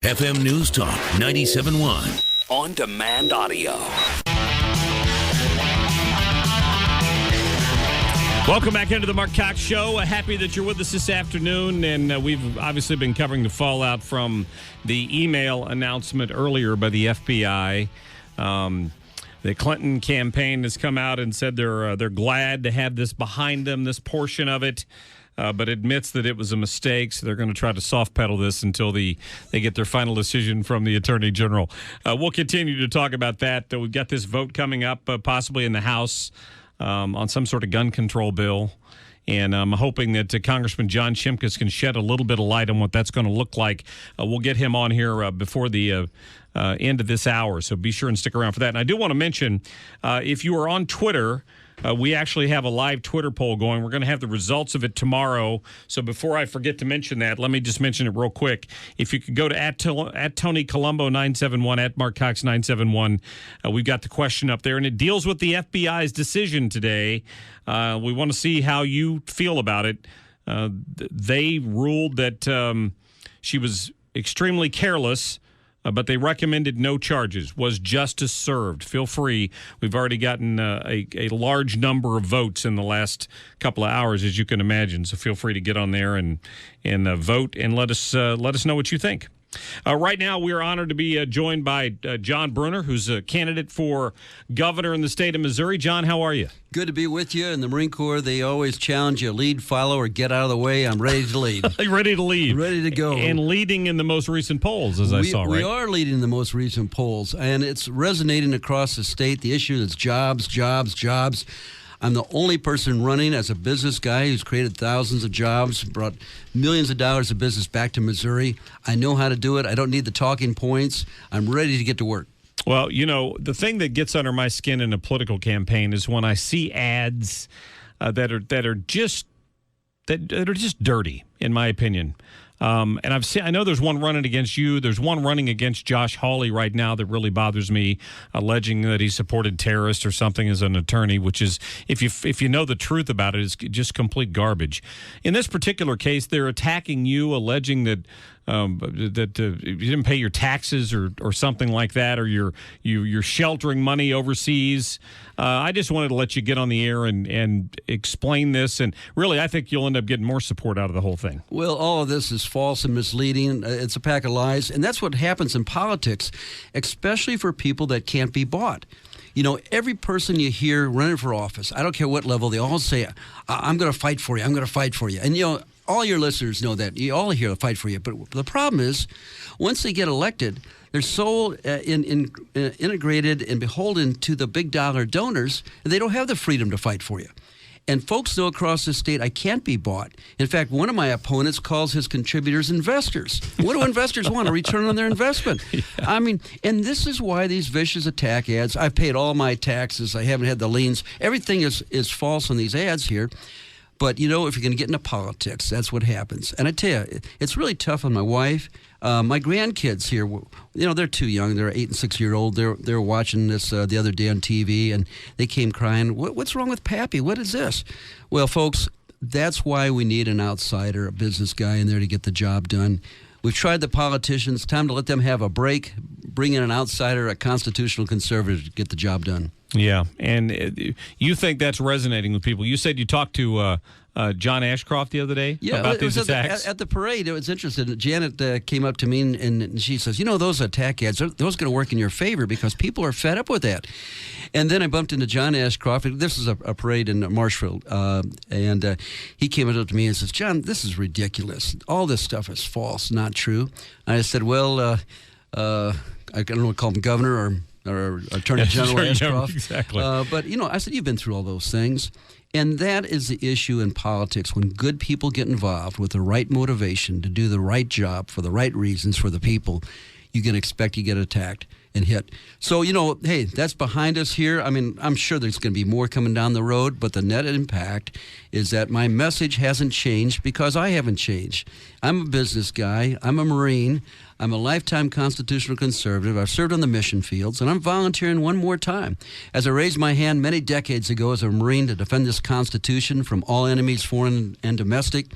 FM News Talk 97.1. On demand audio. Welcome back into the Mark Cox Show. Happy that you're with us this afternoon. And we've obviously been covering the fallout from the email announcement earlier by the FBI. The Clinton campaign has come out and said they're glad to have this behind them, this portion of it. But admits that it was a mistake, so they're going to try to soft pedal this until they get their final decision from the Attorney General. We'll continue to talk about that. We've got this vote coming up, possibly in the House, on some sort of gun control bill. And I'm hoping that Congressman John Shimkus can shed a little bit of light on what that's going to look like. We'll get him on here before the end of this hour, so be sure and stick around for that. And I do want to mention, if you are on Twitter, we actually have a live Twitter poll going. We're going to have the results of it tomorrow. So before I forget to mention that, let me just mention it real quick. If you could go to at Tony Colombo 971, at Mark Cox 971, we've got the question up there, and it deals with the FBI's decision today. We want to see how you feel about it. They ruled that she was extremely careless, but they recommended no charges. Was justice served? Feel free. We've already gotten a large number of votes in the last couple of hours, as you can imagine. So feel free to get on there and vote and let us know what you think. Right now, we are honored to be joined by John Brunner, who's a candidate for governor in the state of Missouri. John, how are you? Good to be with you. In the Marine Corps, they always challenge you, lead, follow, or get out of the way. I'm ready to lead. Ready to lead. Ready to go. And leading in the most recent polls, as I saw, right? We are leading in the most recent polls, and it's resonating across the state. The issue is jobs, jobs, jobs. I'm the only person running as a business guy who's created thousands of jobs, brought millions of dollars of business back to Missouri. I know how to do it. I don't need the talking points. I'm ready to get to work. Well, you know, the thing that gets under my skin in a political campaign is when I see ads that are just dirty, in my opinion. And I know there's one running against you. There's one running against Josh Hawley right now that really bothers me, alleging that he supported terrorists or something as an attorney, which is, if you know the truth about it, is just complete garbage. In this particular case, they're attacking you, alleging that you didn't pay your taxes or something like that, or you're sheltering money overseas. I just wanted to let you get on the air and explain this, and really, I think you'll end up getting more support out of the whole thing. Well, all of this is false and misleading. It's a pack of lies, and that's what happens in politics, especially for people that can't be bought. You know, every person you hear running for office, I don't care what level, they all say, I'm going to fight for you, I'm going to fight for you. And, you know, all your listeners know that. You all hear the fight for you. But the problem is, once they get elected, they're so integrated and beholden to the big dollar donors, and they don't have the freedom to fight for you. And folks know across the state, I can't be bought. In fact, one of my opponents calls his contributors investors. What do investors want? A return on their investment. Yeah. I mean, and this is why these vicious attack ads, I've paid all my taxes, I haven't had the liens. Everything is false on these ads here. But, you know, if you're going to get into politics, that's what happens. And I tell you, it's really tough on my wife. My grandkids here, you know, they're too young. They're 8 and 6 year old. They're watching this the other day on TV, and they came crying, what's wrong with Pappy? What is this? Well, folks, that's why we need an outsider, a business guy in there to get the job done. We've tried the politicians. Time to let them have a break. Bring in an outsider, a constitutional conservative to get the job done. Yeah, and you think that's resonating with people. You said you talked to John Ashcroft the other day about these attacks. At the parade, it was interesting. Janet came up to me and she says, you know, those attack ads, those going to work in your favor because people are fed up with that. And then I bumped into John Ashcroft. This is a parade in Marshfield, and he came up to me and says, John, this is ridiculous. All this stuff is false, not true. And I said, well, I don't know what to call him, governor or Attorney General Ashcroft. Exactly. But, you know, I said, you've been through all those things. And that is the issue in politics. When good people get involved with the right motivation to do the right job for the right reasons for the people, you can expect to get attacked and hit. So, you know, hey, that's behind us here. I mean, I'm sure there's going to be more coming down the road, but the net impact is that my message hasn't changed because I haven't changed. I'm a business guy. I'm a Marine. I'm a lifetime constitutional conservative. I've served on the mission fields, and I'm volunteering one more time. As I raised my hand many decades ago as a Marine to defend this Constitution from all enemies, foreign and domestic,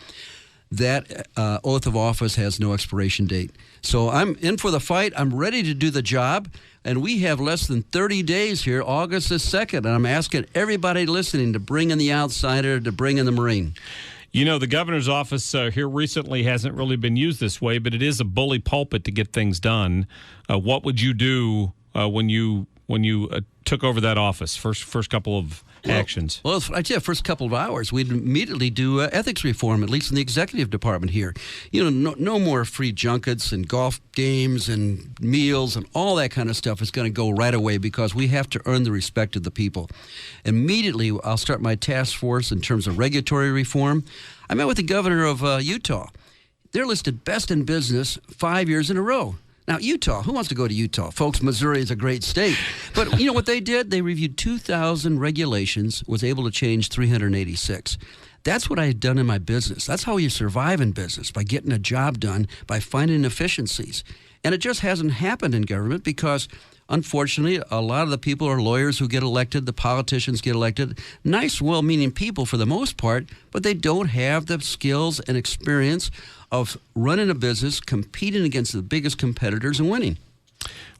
that oath of office has no expiration date. So I'm in for the fight. I'm ready to do the job. And we have less than 30 days here, August the 2nd. And I'm asking everybody listening to bring in the outsider, to bring in the Marine. You know, the governor's office here recently hasn't really been used this way, but it is a bully pulpit to get things done. What would you do when you took over that office? First couple of actions. Well, I'd say the first couple of hours, we'd immediately do ethics reform, at least in the executive department here. You know, no more free junkets and golf games and meals and all that kind of stuff is going to go right away because we have to earn the respect of the people. Immediately, I'll start my task force in terms of regulatory reform. I met with the governor of Utah. They're listed best in business 5 years in a row. Now, Utah, who wants to go to Utah? Folks, Missouri is a great state. But you know what they did? They reviewed 2,000 regulations, was able to change 386. That's what I had done in my business. That's how you survive in business, by getting a job done, by finding efficiencies. And it just hasn't happened in government because, unfortunately, a lot of the people are lawyers who get elected, the politicians get elected. Nice, well-meaning people for the most part, but they don't have the skills and experience of running a business, competing against the biggest competitors and winning.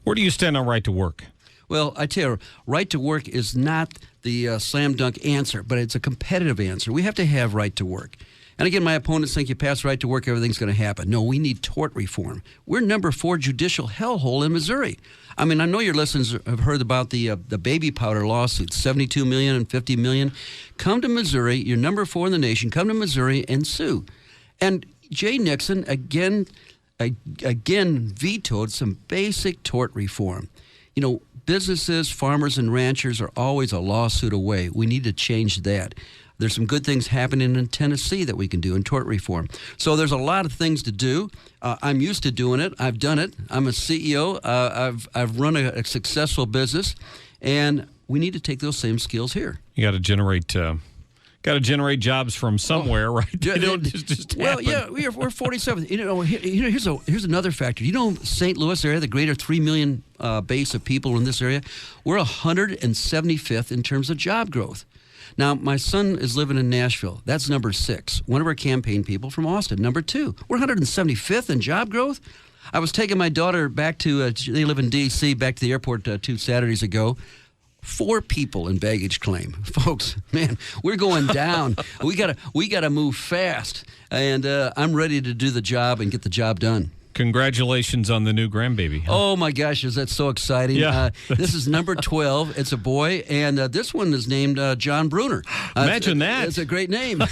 Where do you stand on right to work? Well, I tell you, right to work is not the slam dunk answer, but it's a competitive answer. We have to have right to work. And again, my opponents think you pass right to work, everything's going to happen. No, we need tort reform. We're number 4 judicial hellhole in Missouri. I mean, I know your listeners have heard about the baby powder lawsuits, $72 million and $50 million. Come to Missouri. You're number 4 in the nation. Come to Missouri and sue. And Jay Nixon again vetoed some basic tort reform. You know, businesses, farmers, and ranchers are always a lawsuit away. We need to change that. There's some good things happening in Tennessee that we can do in tort reform. So there's a lot of things to do. I'm used to doing it. I've done it. I'm a CEO. I've run a successful business, and we need to take those same skills here. You got to generate jobs from somewhere, right? They don't just well, happen. yeah, we're 47. Here's another factor. You know, St. Louis area, the greater 3 million base of people in this area, we're 175th in terms of job growth. Now, my son is living in Nashville. That's number 6. One of our campaign people from Austin, number 2. We're 175th in job growth. I was taking my daughter back to, they live in D.C., back to the airport 2 Saturdays ago. 4 people in baggage claim. Folks, man, we're going down. we gotta move fast. And I'm ready to do the job and get the job done. Congratulations on the new grandbaby. Huh? Oh, my gosh, is that so exciting? Yeah. This is number 12. It's a boy, and this one is named John Brunner. Imagine that. It's a great name.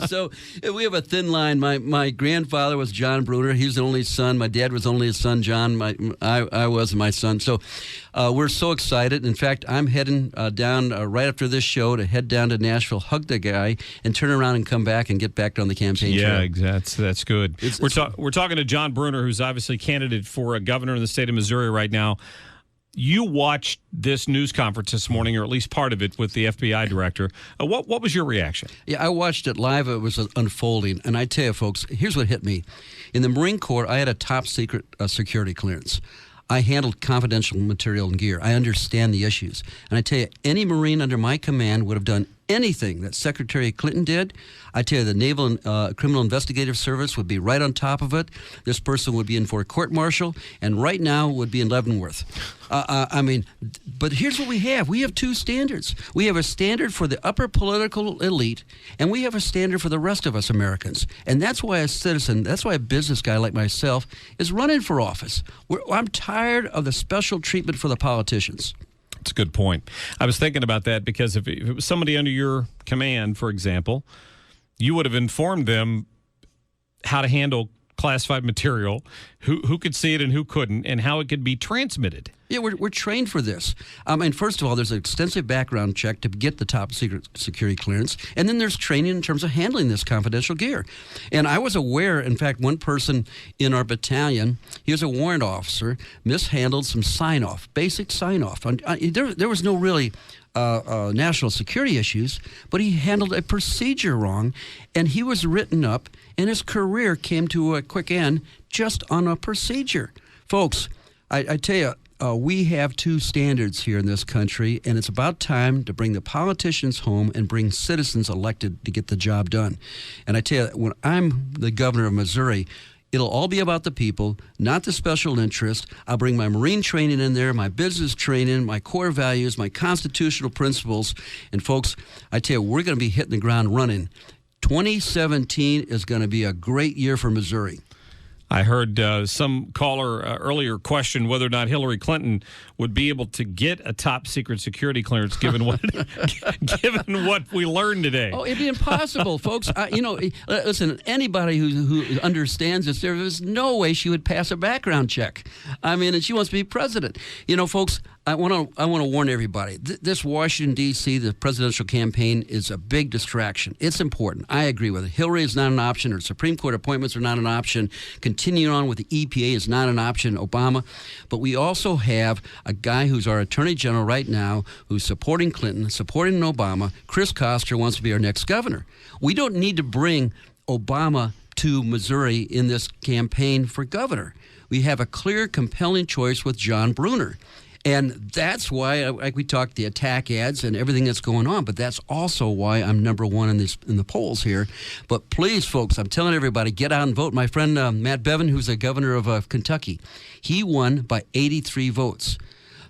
So we have a thin line. My grandfather was John Brunner. He was the only son. My dad was only his son, John. I was my son. So we're so excited. In fact, I'm heading down right after this show to head down to Nashville, hug the guy, and turn around and come back and get back on the campaign trail. Yeah, that's good. We're talking to John Brunner, who's obviously candidate for a governor in the state of Missouri right now. You watched this news conference this morning, or at least part of it, with the FBI director. What was your reaction? Yeah, I watched it live. It was unfolding. And I tell you, folks, here's what hit me. In the Marine Corps, I had a top secret security clearance. I handled confidential material and gear. I understand the issues. And I tell you, any Marine under my command would have done anything that Secretary Clinton did. I tell you, the Naval Criminal Investigative Service would be right on top of it. This person would be in for a court-martial, and right now would be in Leavenworth. But here's what we have. We have 2 standards. We have a standard for the upper political elite, and we have a standard for the rest of us Americans. And that's why a citizen, that's why a business guy like myself is running for office. I'm tired of the special treatment for the politicians. That's a good point. I was thinking about that because if it was somebody under your command, for example, you would have informed them how to handle classified material, who could see it and who couldn't, and how it could be transmitted. Yeah, we're trained for this. And first of all, there's an extensive background check to get the top secret security clearance, and then there's training in terms of handling this confidential gear. And I was aware, in fact, one person in our battalion, he was a warrant officer, mishandled some sign-off, basic sign-off. There was no really national security issues, but he handled a procedure wrong, and he was written up, and his career came to a quick end just on a procedure. Folks, I tell you, we have two standards here in this country, and it's about time to bring the politicians home and bring citizens elected to get the job done. And I tell you, when I'm the governor of Missouri, it'll all be about the people, not the special interest. I'll bring my Marine training in there, my business training, my core values, my constitutional principles. And folks, I tell you, we're going to be hitting the ground running. 2017 is going to be a great year for Missouri. I heard some caller earlier question whether or not Hillary Clinton would be able to get a top secret security clearance given what given what we learned today. Oh, it'd be impossible, folks. Listen, anybody who understands this, there is no way she would pass a background check. I mean, and she wants to be president. Folks, I want to warn everybody. This Washington, D.C., the presidential campaign is a big distraction. It's important. I agree with it. Hillary is not an option. Her Supreme Court appointments are not an option. Continuing on with the EPA is not an option, Obama. But we also have a guy who's our Attorney General right now who's supporting Clinton, supporting Obama. Chris Koster wants to be our next governor. We don't need to bring Obama to Missouri in this campaign for governor. We have a clear, compelling choice with John Brunner. And that's why, like we talked, the attack ads and everything that's going on. But that's also why I'm number one in the polls here. But please, folks, I'm telling everybody, get out and vote. My friend Matt Bevin, who's the governor of Kentucky, he won by 83 votes.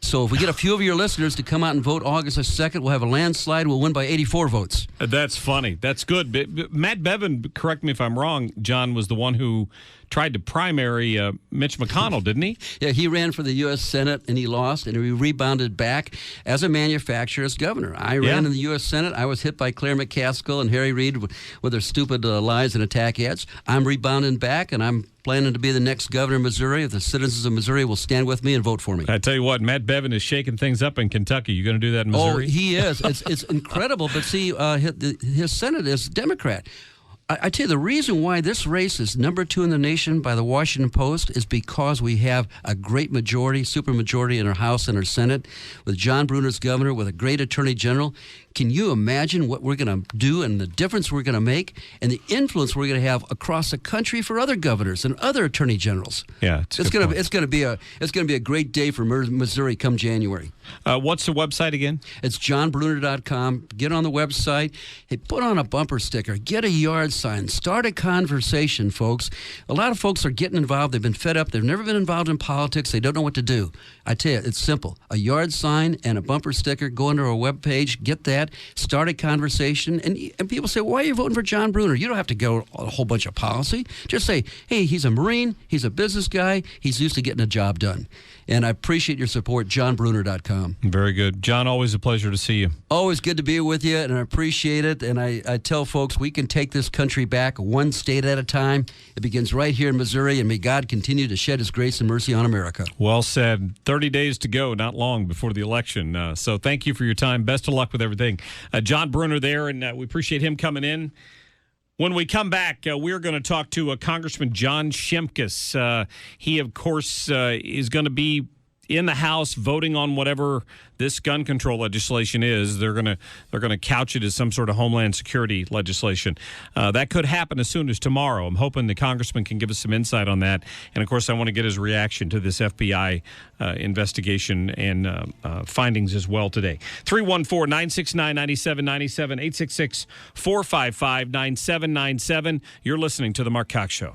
So if we get a few of your listeners to come out and vote August 2nd, we'll have a landslide. We'll win by 84 votes. That's funny. That's good. Matt Bevin, correct me if I'm wrong, John, was the one who tried to primary Mitch McConnell, didn't he? Yeah, he ran for the U.S. Senate, and he lost, and he rebounded back as a manufacturer as governor. I ran in the U.S. Senate. I was hit by Claire McCaskill and Harry Reid with their stupid lies and attack ads. I'm rebounding back, and I'm planning to be the next governor of Missouri. If the citizens of Missouri will stand with me and vote for me. I tell you what, Matt Bevin is shaking things up in Kentucky. You going to do that in Missouri? Oh, he is. It's incredible. But see, his Senate is Democrat. I tell you, the reason why this race is number 2 in the nation by the Washington Post is because we have a great majority, supermajority in our House and our Senate, with John Brunner as governor, with a great attorney general. Can you imagine what we're going to do and the difference we're going to make and the influence we're going to have across the country for other governors and other attorney generals? Yeah, it's going to be a great day for Missouri come January. What's the website again? It's johnbrunner.com. Get on the website. Hey, put on a bumper sticker. Get a yard sign. Start a conversation, folks. A lot of folks are getting involved. They've been fed up. They've never been involved in politics. They don't know what to do. I tell you, it's simple. A yard sign and a bumper sticker. Go into our webpage. Get that. Start a conversation. And people say, why are you voting for John Brunner? You don't have to go a whole bunch of policy. Just say, hey, he's a Marine. He's a business guy. He's used to getting a job done. And I appreciate your support, johnbrunner.com. Very good. John, always a pleasure to see you. Always good to be with you, and I appreciate it. And I tell folks, we can take this country back one state at a time. It begins right here in Missouri, and may God continue to shed his grace and mercy on America. Well said. 30 days to go, not long before the election. So thank you for your time. Best of luck with everything. John Brunner there, and we appreciate him coming in. When we come back, we're going to talk to Congressman John Shimkus. He, of course, is going to be in the House voting on whatever this gun control legislation is. They're going to couch it as some sort of homeland security legislation. That could happen as soon as tomorrow. I'm hoping the congressman can give us some insight on that. And, of course, I want to get his reaction to this FBI investigation and findings as well today. 314-969-9797, 866-455-9797. You're listening to The Mark Cox Show.